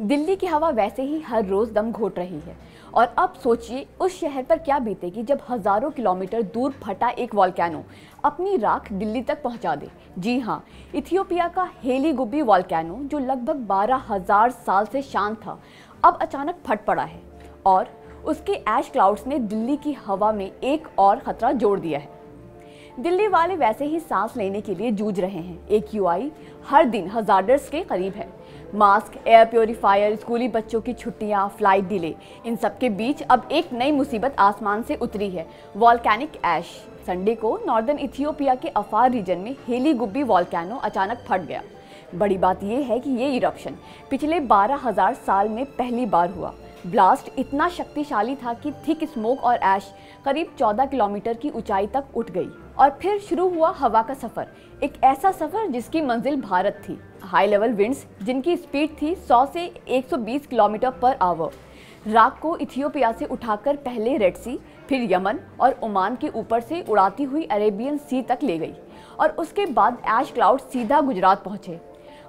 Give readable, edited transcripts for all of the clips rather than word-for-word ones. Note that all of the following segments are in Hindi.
दिल्ली की हवा वैसे ही हर रोज दम घोट रही है और अब सोचिए उस शहर पर क्या बीतेगी जब हजारों किलोमीटर दूर फटा एक वोल्केनो अपनी राख दिल्ली तक पहुंचा दे। जी हाँ, इथियोपिया का हेली गुब्बी वोल्केनो जो लगभग 12,000 साल से शांत था, अब अचानक फट पड़ा है और उसके ऐश क्लाउड्स ने दिल्ली की हवा में एक और खतरा जोड़ दिया है। दिल्ली वाले वैसे ही सांस लेने के लिए जूझ रहे हैं। AQI हर दिन हजार्डस के करीब है। मास्क, एयर प्योरीफायर, स्कूली बच्चों की छुट्टियां, फ्लाइट डिले, इन सब के बीच अब एक नई मुसीबत आसमान से उतरी है, वॉल्केनिक ऐश। संडे को नॉर्दर्न इथियोपिया के अफार रीजन में हेली गुब्बी वॉल्केनो अचानक फट गया। बड़ी बात यह है कि ये इरप्शन पिछले 12,000 साल में पहली बार हुआ। ब्लास्ट इतना शक्तिशाली था कि थिक स्मोक और ऐश करीब 14 किलोमीटर की ऊंचाई तक उठ गई और फिर शुरू हुआ हवा का सफर, एक ऐसा सफर जिसकी मंजिल भारत थी। हाई लेवल विंड्स जिनकी स्पीड थी 100 से 120 किलोमीटर पर आवर। राख को इथियोपिया से उठाकर पहले रेड सी, फिर यमन और ओमान के ऊपर से उड़ाती हुई अरेबियन सी तक ले गई और उसके बाद ऐश क्लाउड सीधा गुजरात पहुंचे।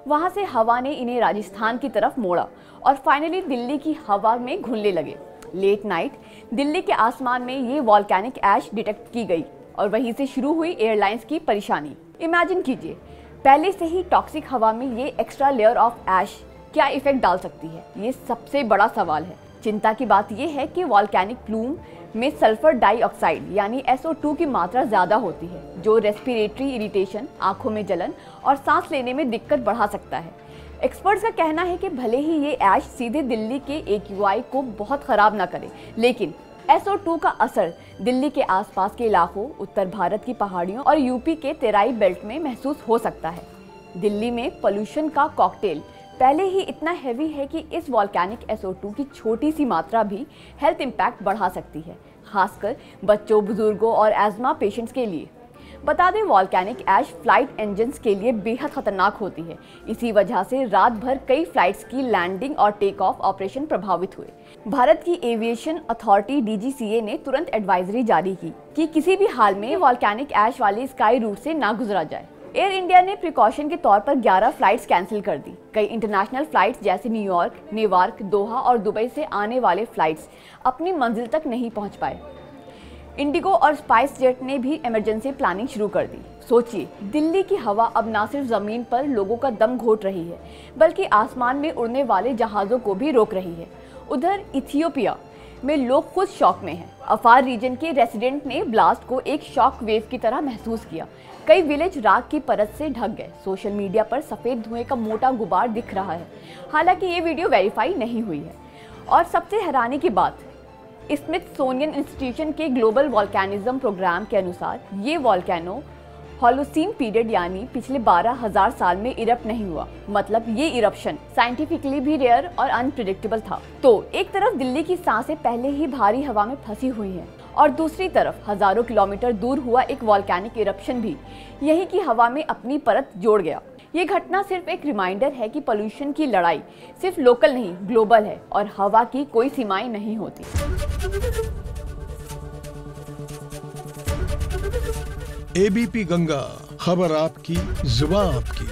वहां से हवा ने इन्हें राजस्थान की तरफ मोड़ा और फाइनली दिल्ली की हवा में घुलने लगे। लेट नाइट दिल्ली के आसमान में ये वॉल्केनिक ऐश डिटेक्ट की गई और वहीं से शुरू हुई एयरलाइंस की परेशानी। इमेजिन कीजिए, पहले से ही टॉक्सिक हवा में ये एक्स्ट्रा लेयर ऑफ ऐश क्या इफेक्ट डाल सकती है, ये सबसे बड़ा सवाल है। चिंता की बात यह है कि वॉल्केनिक प्लूम में सल्फर डाइऑक्साइड यानी SO2 की मात्रा ज्यादा होती है, जो रेस्पिरेटरी इरिटेशन, आंखों में जलन और सांस लेने में दिक्कत बढ़ा सकता है। एक्सपर्ट्स का कहना है कि भले ही ये ऐश सीधे दिल्ली के AQI को बहुत खराब ना करे, लेकिन SO2 का असर दिल्ली के आसपास के इलाकों, उत्तर भारत की पहाड़ियों और यूपी के तेराई बेल्ट में महसूस हो सकता है। दिल्ली में पोल्यूशन का कॉकटेल पहले ही इतना हैवी है कि इस वॉल्केनिक SO2 की छोटी सी मात्रा भी हेल्थ इम्पैक्ट बढ़ा सकती है, खासकर बच्चों, बुजुर्गों और एस्मा पेशेंट्स के लिए। बता दें, वॉल्केनिक ऐश फ्लाइट इंजन्स के लिए बेहद खतरनाक होती है। इसी वजह से रात भर कई फ्लाइट्स की लैंडिंग और टेक ऑफ ऑपरेशन प्रभावित हुए। भारत की एविएशन अथॉरिटी DGCA ने तुरंत एडवाइजरी जारी की कि किसी भी हाल में वॉल्केनिक ऐश वाले स्काई रूट से ना गुजरा जाए। एयर इंडिया ने प्रिकॉशन के तौर पर 11 फ्लाइट्स कैंसिल कर दी। कई इंटरनेशनल फ्लाइट्स जैसे न्यूयॉर्क, नेवार्क, दोहा और दुबई से आने वाले फ्लाइट्स अपनी मंजिल तक नहीं पहुंच पाए। इंडिगो और स्पाइस जेट ने भी इमरजेंसी प्लानिंग शुरू कर दी। सोचिए, दिल्ली की हवा अब ना सिर्फ जमीन पर लोगों का दम घोट रही है, बल्कि आसमान में उड़ने वाले जहाजों को भी रोक रही है। उधर इथियोपिया में लोग खुद शॉक में हैं। अफार रीजन के रेसिडेंट ने ब्लास्ट को एक शॉक वेव की तरह महसूस किया। कई विलेज राख की परत से ढक गए। सोशल मीडिया पर सफेद धुएं का मोटा गुबार दिख रहा है। हालांकि ये वीडियो वेरीफाई नहीं हुई है। और सबसे हैरानी की बात, स्मिथसोनियन इंस्टीट्यूशन के ग्लोबल वॉल्केनिज्म प्रोग्राम के अनुसार ये वॉल्केनो होलोसीन पीरियड यानी पिछले 12,000 साल में इरप्ट नहीं हुआ। मतलब ये इरप्शन साइंटिफिकली भी रेयर और अनप्रिडिक्टेबल था। तो एक तरफ दिल्ली की सांसें पहले ही भारी हवा में फंसी हुई हैं और दूसरी तरफ हजारों किलोमीटर दूर हुआ एक वॉल्केनिक इरप्शन भी यहीं की हवा में अपनी परत जोड़ गया। ये घटना सिर्फ एक रिमाइंडर है कि पोल्यूशन की लड़ाई सिर्फ लोकल नहीं, ग्लोबल है और हवा की कोई सीमाएं नहीं होती। ABP गंगा, खबर आपकी, जुबान आपकी।